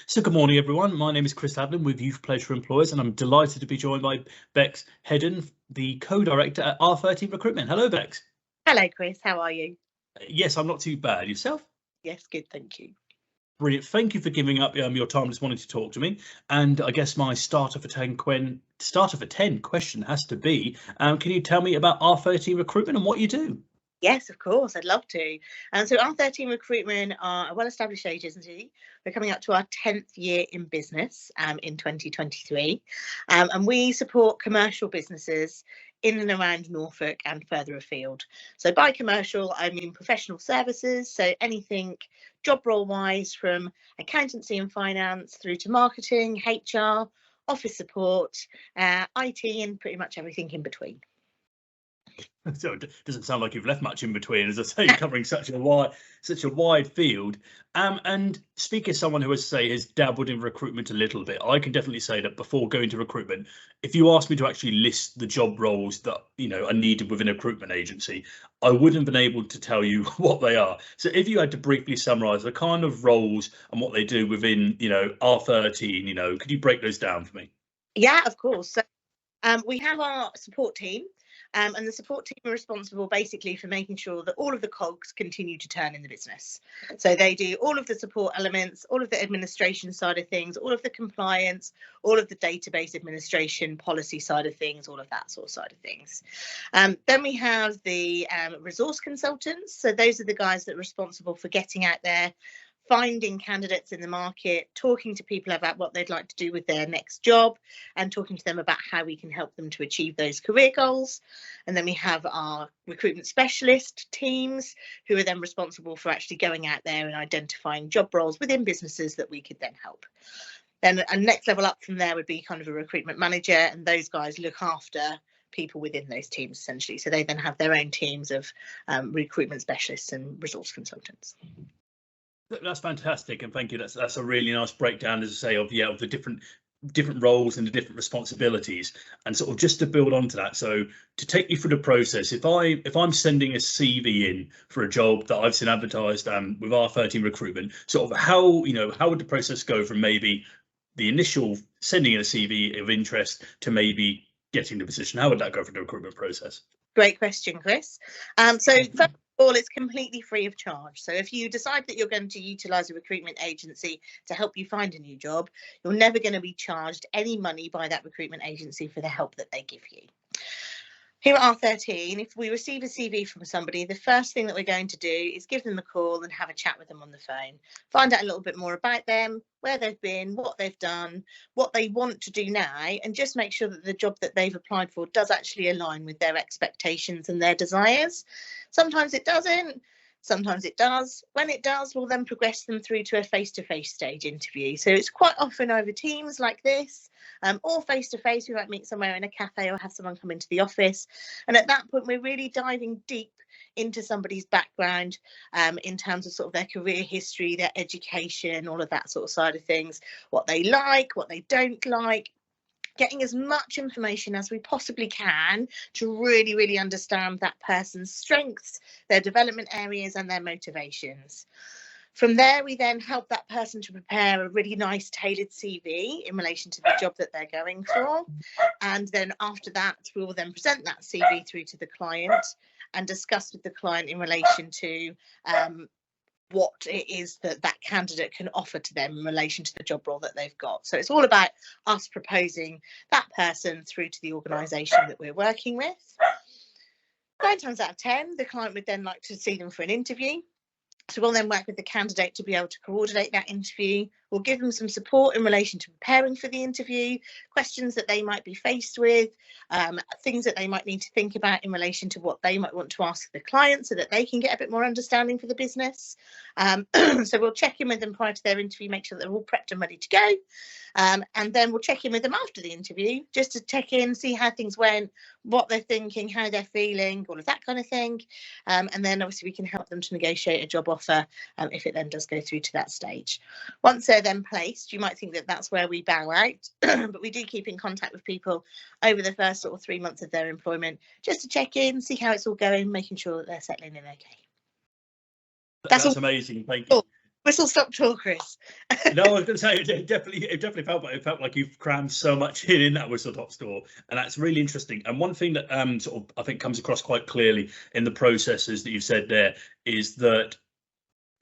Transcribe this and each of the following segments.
So good morning, everyone. My name is Chris Adlin with Youth Pleasure Employers, and I'm delighted to be joined by Bex Hedden, the co-director at R13 Recruitment. Hello, Bex. Hello, Chris. How are you? Yes, I'm not too bad. Yourself? Yes, good, thank you. Brilliant. Thank you for giving up your time this morning to talk to me. And I guess my starter for 10 question has to be, can you tell me about R13 Recruitment and what you do? Yes, of course, I'd love to. So R13 Recruitment are a well-established agency. We're coming up to our 10th year in business in 2023. And we support commercial businesses in and around Norfolk and further afield. So by commercial, I mean professional services. So anything job role wise, from accountancy and finance through to marketing, HR, office support, IT, and pretty much everything in between. So it doesn't sound like you've left much in between, as I say, covering such a wide field. And speaking as someone who, as I say, has dabbled in recruitment a little bit, I can definitely say that before going to recruitment, if you asked me to actually list the job roles that are needed within a recruitment agency, I wouldn't have been able to tell you what they are. So if you had to briefly summarise the kind of roles and what they do within R13, could you break those down for me? Yeah, of course. So we have our support team. And the support team are responsible basically for making sure that all of the cogs continue to turn in the business. So they do all of the support elements, all of the administration side of things, all of the compliance, all of the database administration, policy side of things, all of that sort of side of things. Then we have the resource consultants. So those are the guys that are responsible for getting out there, finding candidates in the market, talking to people about what they'd like to do with their next job, and talking to them about how we can help them to achieve those career goals. And then we have our recruitment specialist teams, who are then responsible for actually going out there and identifying job roles within businesses that we could then help. Then a next level up from there would be kind of a recruitment manager, and those guys look after people within those teams essentially. So they then have their own teams of recruitment specialists and resource consultants. That's fantastic, and thank you. That's a really nice breakdown, as I say, of the different roles and the different responsibilities. And sort of just to build onto that, so to take you through the process, if I'm sending a CV in for a job that I've seen advertised with R13 Recruitment, sort of how would the process go from maybe the initial sending in a CV of interest to maybe getting the position? How would that go for the recruitment process? Great question, Chris. So first of all, it's completely free of charge. So if you decide that you're going to utilise a recruitment agency to help you find a new job, you're never going to be charged any money by that recruitment agency for the help that they give you. Here at R13, if we receive a CV from somebody, the first thing that we're going to do is give them a call and have a chat with them on the phone, find out a little bit more about them, where they've been, what they've done, what they want to do now, and just make sure that the job that they've applied for does actually align with their expectations and their desires. Sometimes it doesn't. Sometimes it does. When it does, we'll then progress them through to a face-to-face stage interview. So it's quite often over Teams like this, or face-to-face. We might meet somewhere in a cafe or have someone come into the office. And at that point, we're really diving deep into somebody's background in terms of sort of their career history, their education, all of that sort of side of things, what they like, what they don't like, getting as much information as we possibly can to really, really understand that person's strengths, their development areas and their motivations. From there, we then help that person to prepare a really nice tailored CV in relation to the job that they're going for. And then after that, we will then present that CV through to the client and discuss with the client in relation to what it is that candidate can offer to them in relation to the job role that they've got. So it's all about us proposing that person through to the organisation that we're working with. 9 times out of 10, the client would then like to see them for an interview. So we'll then work with the candidate to be able to coordinate that interview. We'll give them some support in relation to preparing for the interview, questions that they might be faced with, things that they might need to think about in relation to what they might want to ask the client so that they can get a bit more understanding for the business. So we'll check in with them prior to their interview, make sure that they're all prepped and ready to go. And then we'll check in with them after the interview just to check in, see how things went, what they're thinking, how they're feeling, all of that kind of thing. And then obviously we can help them to negotiate a job offer if it then does go through to that stage. Once they're then placed, you might think that that's where we bow out, but we do keep in contact with people over the first sort of 3 months of their employment just to check in, see how it's all going, making sure that they're settling in okay. That's amazing. Thank you. Whistle stop tour, Chris. No, I was going to say it definitely felt like you've crammed so much in that whistle top store, and that's really interesting. And one thing that sort of I think comes across quite clearly in the processes that you've said there is that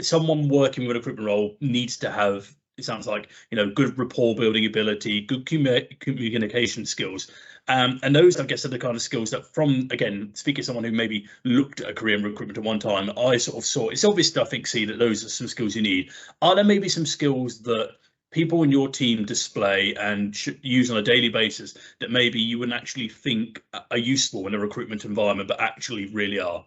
someone working with a recruitment role needs to have, it sounds like, good rapport building ability, good communication skills. And those, I guess, are the kind of skills that, from, again, speaking to someone who maybe looked at a career in recruitment at one time, I sort of saw, it's obvious to, I think, see that those are some skills you need. Are there maybe some skills that people in your team display and should use on a daily basis that maybe you wouldn't actually think are useful in a recruitment environment, but actually really are?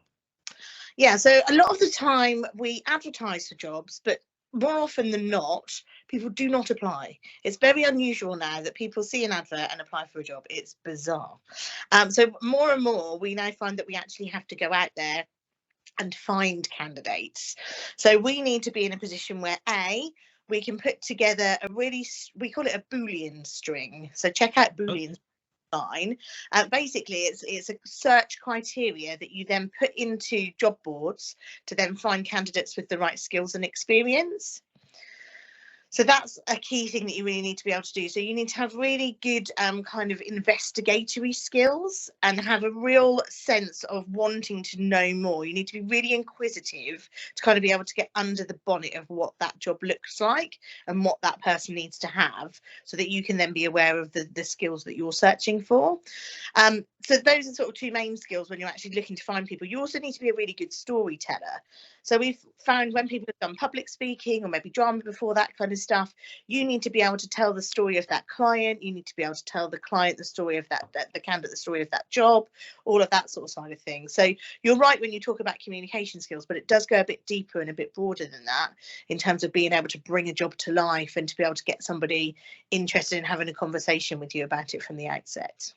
Yeah, so a lot of the time we advertise for jobs, but more often than not, people do not apply. It's very unusual now that people see an advert and apply for a job. It's bizarre. So more and more, we now find that we actually have to go out there and find candidates. So we need to be in a position where we can put together we call it a Boolean string. So check out Booleans. Line. Basically, it's a search criteria that you then put into job boards to then find candidates with the right skills and experience. So that's a key thing that you really need to be able to do. So you need to have really good kind of investigatory skills and have a real sense of wanting to know more. You need to be really inquisitive to kind of be able to get under the bonnet of what that job looks like and what that person needs to have, so that you can then be aware of the skills that you're searching for. So those are sort of two main skills when you're actually looking to find people. You also need to be a really good storyteller. So we've found when people have done public speaking or maybe drama before, that kind of stuff, you need to be able to tell the story of that client. You need to be able to tell the client the story of the candidate, the story of that job, all of that sort of side of things. So you're right when you talk about communication skills, but it does go a bit deeper and a bit broader than that in terms of being able to bring a job to life and to be able to get somebody interested in having a conversation with you about it from the outset.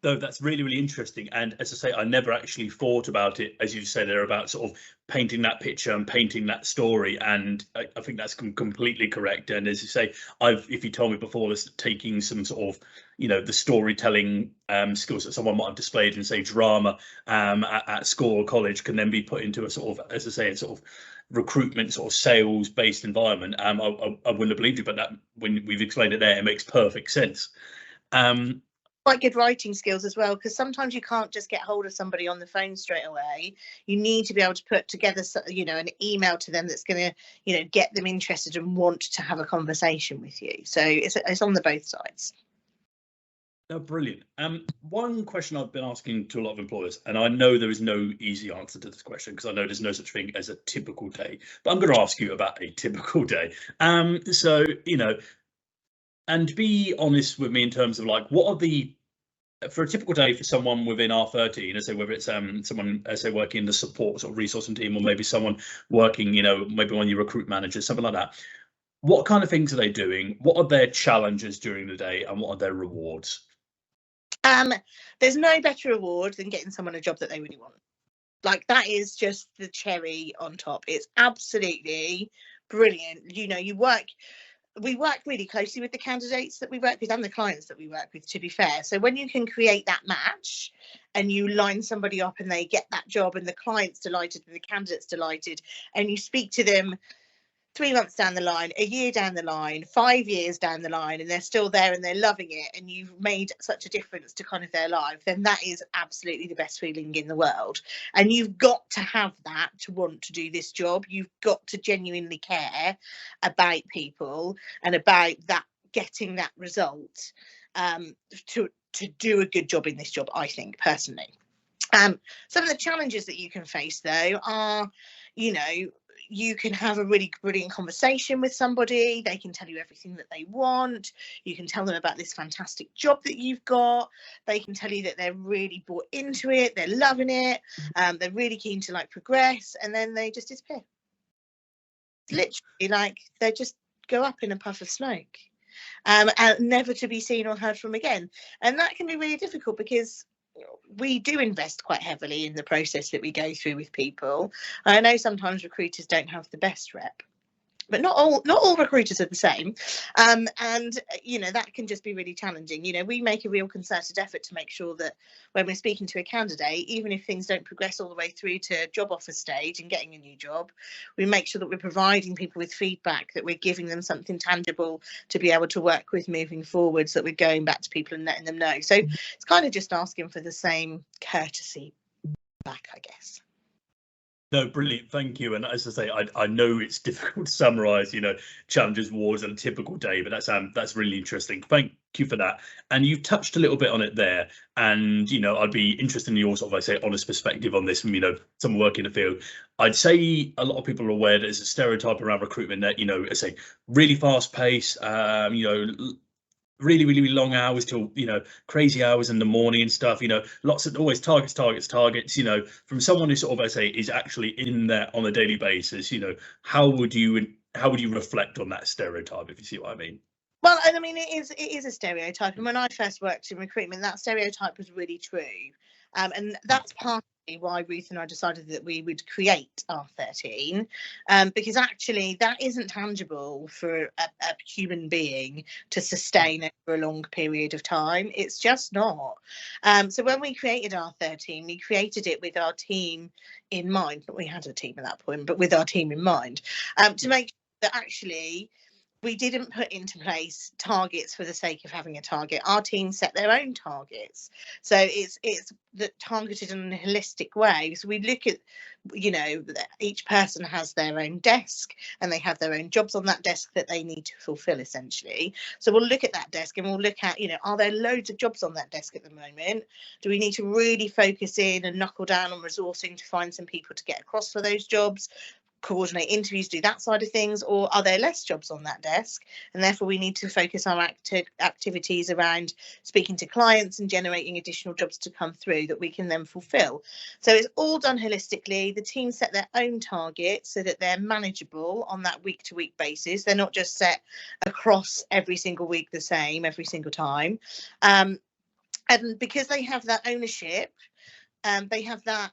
No, that's really, really interesting. And as I say, I never actually thought about it, as you say, they're about sort of painting that picture and painting that story. And I think that's completely correct. And as you say, if you told me before this, taking some sort of, the storytelling skills that someone might have displayed in, say, drama at school or college can then be put into a sort of, as I say, a sort of recruitment sort of sales based environment. I wouldn't have believed you, but that, when we've explained it there, it makes perfect sense. Quite good writing skills as well, because sometimes you can't just get hold of somebody on the phone straight away. You need to be able to put together, an email to them that's going to, get them interested and want to have a conversation with you. So it's on the both sides. Oh, brilliant. One question I've been asking to a lot of employers, and I know there is no easy answer to this question because I know there's no such thing as a typical day, but I'm going to ask you about a typical day. So, and be honest with me in terms of like, what are for a typical day for someone within R13, I say whether it's someone, say, working in the support sort of resourcing team, or maybe someone working, maybe one of your recruit managers, something like that. What kind of things are they doing? What are their challenges during the day, and what are their rewards? There's no better reward than getting someone a job that they really want. Like, that is just the cherry on top. It's absolutely brilliant. We work really closely with the candidates that we work with and the clients that we work with, to be fair. So when you can create that match and you line somebody up and they get that job and the client's delighted and the candidate's delighted, and you speak to them 3 months down the line, a year down the line, 5 years down the line, and they're still there and they're loving it, and you've made such a difference to kind of their life, then that is absolutely the best feeling in the world. And you've got to have that to want to do this job. You've got to genuinely care about people and about that, getting that result, to do a good job in this job, I think, personally. Some of the challenges that you can face, though, are, you can have a really brilliant conversation with somebody. They can tell you everything that they want. You can tell them about this fantastic job that you've got. They can tell you that they're really bought into it. They're loving it. They're really keen to progress, and then they just disappear. It's literally they just go up in a puff of smoke, and never to be seen or heard from again. And that can be really difficult because we do invest quite heavily in the process that we go through with people. I know sometimes recruiters don't have the best rep, but not all recruiters are the same. And that can just be really challenging. We make a real concerted effort to make sure that when we're speaking to a candidate, even if things don't progress all the way through to job offer stage and getting a new job, we make sure that we're providing people with feedback, that we're giving them something tangible to be able to work with moving forward, so that we're going back to people and letting them know. So it's kind of just asking for the same courtesy back, I guess. No, brilliant, thank you. And as I say, I know it's difficult to summarise, challenges, awards, and a typical day, but that's really interesting. Thank you for that. And you've touched a little bit on it there. And I'd be interested in your sort of, I say, honest perspective on this from some work in the field. I'd say a lot of people are aware that there's a stereotype around recruitment that I say really fast pace, really, really long hours till crazy hours in the morning and stuff. Lots of always targets. From someone who sort of, I say, is actually in there on a daily basis. How would you reflect on that stereotype, if you see what I mean? Well, and I mean, it is a stereotype, and when I first worked in recruitment, that stereotype was really true, and that's partly why Ruth and I decided that we would create R13, because actually that isn't tangible for a human being to sustain over a long period of time. It's just not. So when we created R13, we created it with our team in mind. We had a team at that point, but with our team in mind, to make sure that actually we didn't put into place targets for the sake of having a target. Our team set their own targets. So it's targeted in a holistic way. So we look at, each person has their own desk and they have their own jobs on that desk that they need to fulfill, essentially. So we'll look at that desk and we'll look at, are there loads of jobs on that desk at the moment? Do we need to really focus in and knuckle down on resourcing to find some people to get across for those jobs? Coordinate interviews, do that side of things, or are there less jobs on that desk, and therefore we need to focus our activities around speaking to clients and generating additional jobs to come through that we can then fulfill. So it's all done holistically. The team set their own targets so that they're manageable on that week-to-week basis. They're not just set across every single week the same every single time, and because they have that ownership, they have that,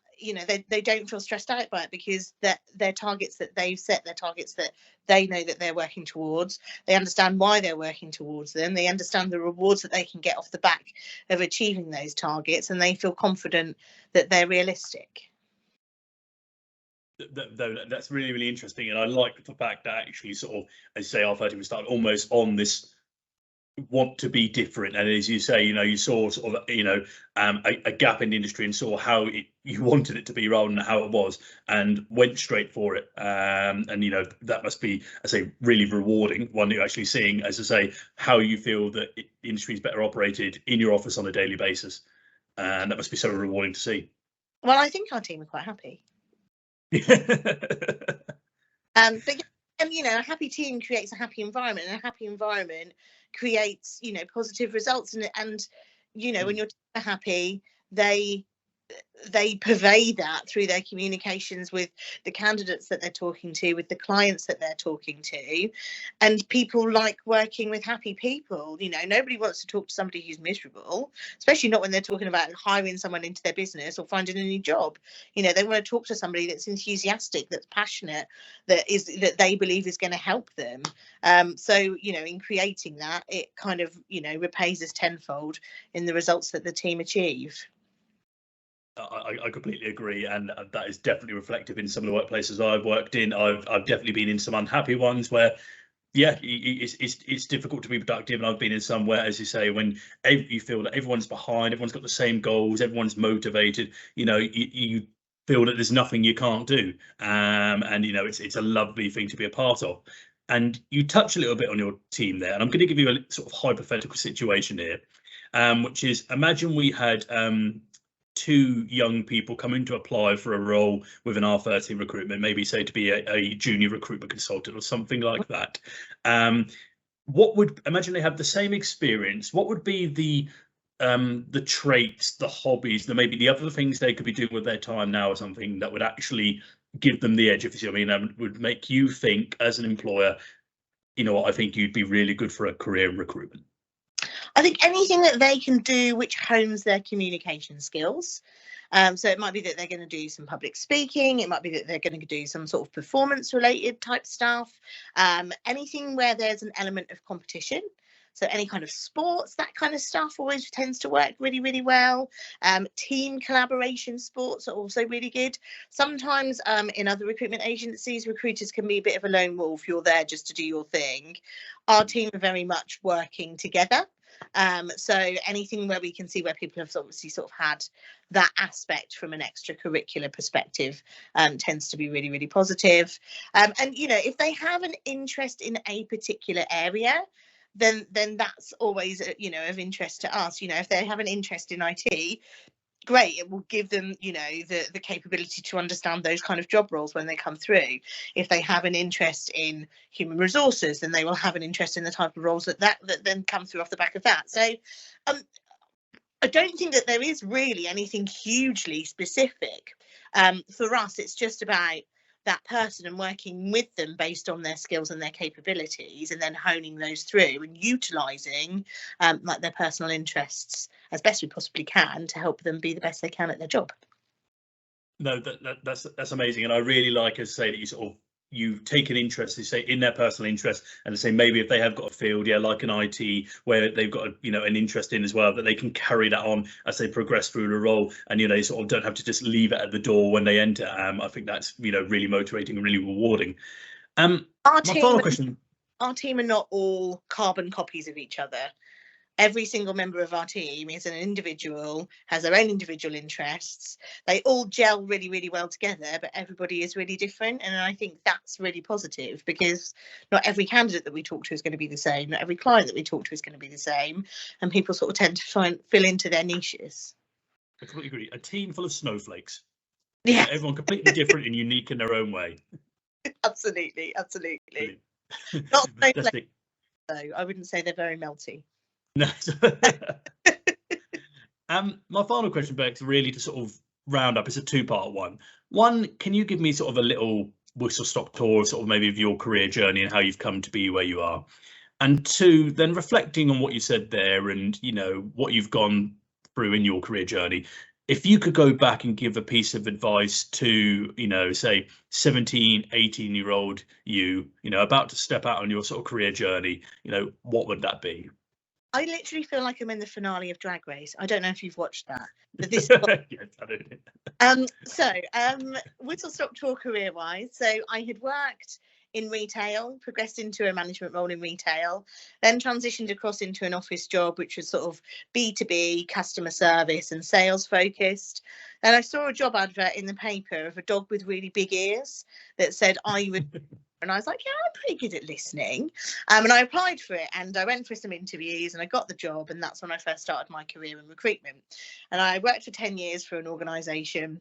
they don't feel stressed out by it, because their targets that they've set, their targets that they know that they're working towards, they understand why they're working towards them, they understand the rewards that they can get off the back of achieving those targets, and they feel confident that they're realistic. That's really, really interesting, and I like the fact that actually sort of, as you say, R13 was started almost on this want to be different, and as you say, you saw sort of a gap in the industry and saw how you wanted it to be rather than how it was, and went straight for it. And that must be, I say, really rewarding when you're actually seeing, as I say, how you feel that the industry is better operated in your office on a daily basis, and that must be so rewarding to see. Well, I think our team are quite happy. But a happy team creates a happy environment, and a happy environment creates positive results, and when your team are happy, they purvey that through their communications with the candidates that they're talking to, with the clients that they're talking to, and people like working with happy people. Nobody wants to talk to somebody who's miserable, especially not when they're talking about hiring someone into their business or finding a new job. They want to talk to somebody that's enthusiastic, that's passionate, that they believe is going to help them. So in creating that, it kind of repays us tenfold in the results that the team achieve. I completely agree, and that is definitely reflective in some of the workplaces I've worked in. I've definitely been in some unhappy ones where, it's difficult to be productive, and I've been in some where, as you say, when you feel that everyone's behind, everyone's got the same goals, everyone's motivated, you feel that there's nothing you can't do, and it's a lovely thing to be a part of. And you touch a little bit on your team there, and I'm going to give you a sort of hypothetical situation here, which is, imagine we had two young people coming to apply for a role with an R13 recruitment, maybe say to be a junior recruitment consultant or something like that. Imagine they have the same experience. What would be the traits, the hobbies, maybe the other things they could be doing with their time now, or something that would actually give them the edge, if you see what I mean, would make you think as an employer, I think you'd be really good for a career in recruitment? I think anything that they can do which hones their communication skills. So it might be that they're going to do some public speaking. It might be that they're going to do some sort of performance related type stuff. Anything where there's an element of competition. So any kind of sports, that kind of stuff always tends to work really, really well. Team collaboration sports are also really good. Sometimes in other recruitment agencies, recruiters can be a bit of a lone wolf. You're there just to do your thing. Our team are very much working together. So anything where we can see where people have obviously sort of had that aspect from an extracurricular perspective tends to be really, really positive. And, you know, if they have an interest in a particular area, then that's always, you know, of interest to us. You know, if they have an interest in IT, great, it will give them, you know, the capability to understand those kind of job roles when they come through. If they have an interest in human resources, then they will have an interest in the type of roles that then come through off the back of that. So I don't think that there is really anything hugely specific. For us, it's just about that person and working with them based on their skills and their capabilities, and then honing those through and utilising like their personal interests as best we possibly can to help them be the best they can at their job. No, that's amazing, and I really like, as say, that you sort of you take an interest, you say, in their personal interest, and say maybe if they have got a field, yeah, like an IT, where they've got you know an interest in as well, that they can carry that on as they progress through the role, and you know they sort of don't have to just leave it at the door when they enter. I think that's you know really motivating and really rewarding. My final question. Our team are not all carbon copies of each other. Every single member of our team is an individual, has their own individual interests. They all gel really, really well together, but everybody is really different. And I think that's really positive, because not every candidate that we talk to is going to be the same. Not every client that we talk to is going to be the same. And people sort of tend to try and fill into their niches. I completely agree. A team full of snowflakes. Yeah. Everyone completely different and unique in their own way. Absolutely, absolutely. Not snowflakes, though. I wouldn't say they're very melty. No. My final question, Bex, really to sort of round up, it's a two-part one. One, can you give me sort of a little whistle-stop tour, sort of maybe of your career journey and how you've come to be where you are? And two, then reflecting on what you said there and, you know, what you've gone through in your career journey, if you could go back and give a piece of advice to, you know, say 17, 18-year-old you know, about to step out on your sort of career journey, you know, what would that be? I literally feel like I'm in the finale of Drag Race. I don't know if you've watched that, but this. Yes, I do. So whistle stop tour career wise. So I had worked in retail, progressed into a management role in retail, then transitioned across into an office job, which was sort of B2B, customer service and sales focused. And I saw a job advert in the paper of a dog with really big ears that said, "Are you?" And I was like, yeah, I'm pretty good at listening. And I applied for it, and I went for some interviews and I got the job. And that's when I first started my career in recruitment. And I worked for 10 years for an organisation,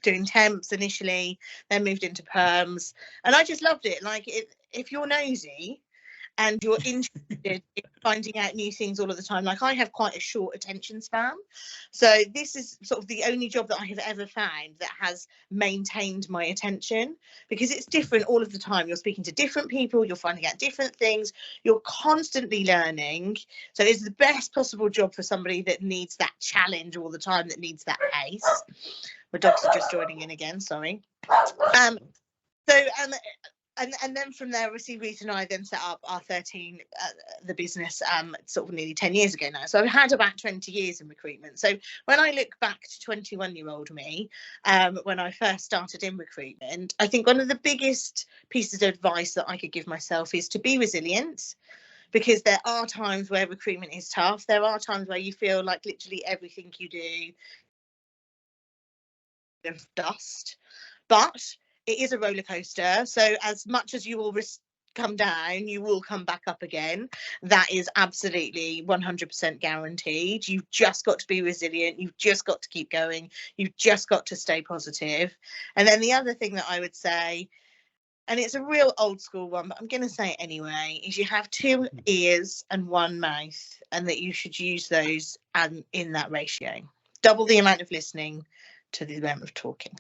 doing temps initially, then moved into perms. And I just loved it. Like, if you're nosy and you're interested in finding out new things all of the time, like I have quite a short attention span. So this is sort of the only job that I have ever found that has maintained my attention, because it's different all of the time. You're speaking to different people, you're finding out different things, you're constantly learning. So it's the best possible job for somebody that needs that challenge all the time, that needs that pace. My dogs are just joining in again, sorry. And then from there, obviously, Ruth and I then set up R13, the business, sort of nearly 10 years ago now. So I've had about 20 years in recruitment. So when I look back to 21-year-old me, when I first started in recruitment, I think one of the biggest pieces of advice that I could give myself is to be resilient. Because there are times where recruitment is tough. There are times where you feel like literally everything you do of dust. But it is a roller coaster. So as much as you will come down, you will come back up again. That is absolutely 100% guaranteed. You've just got to be resilient. You've just got to keep going. You've just got to stay positive. And then the other thing that I would say, and it's a real old school one, but I'm going to say it anyway, is you have 2 ears and 1 mouth, and that you should use those in that ratio. Double the amount of listening to the amount of talking.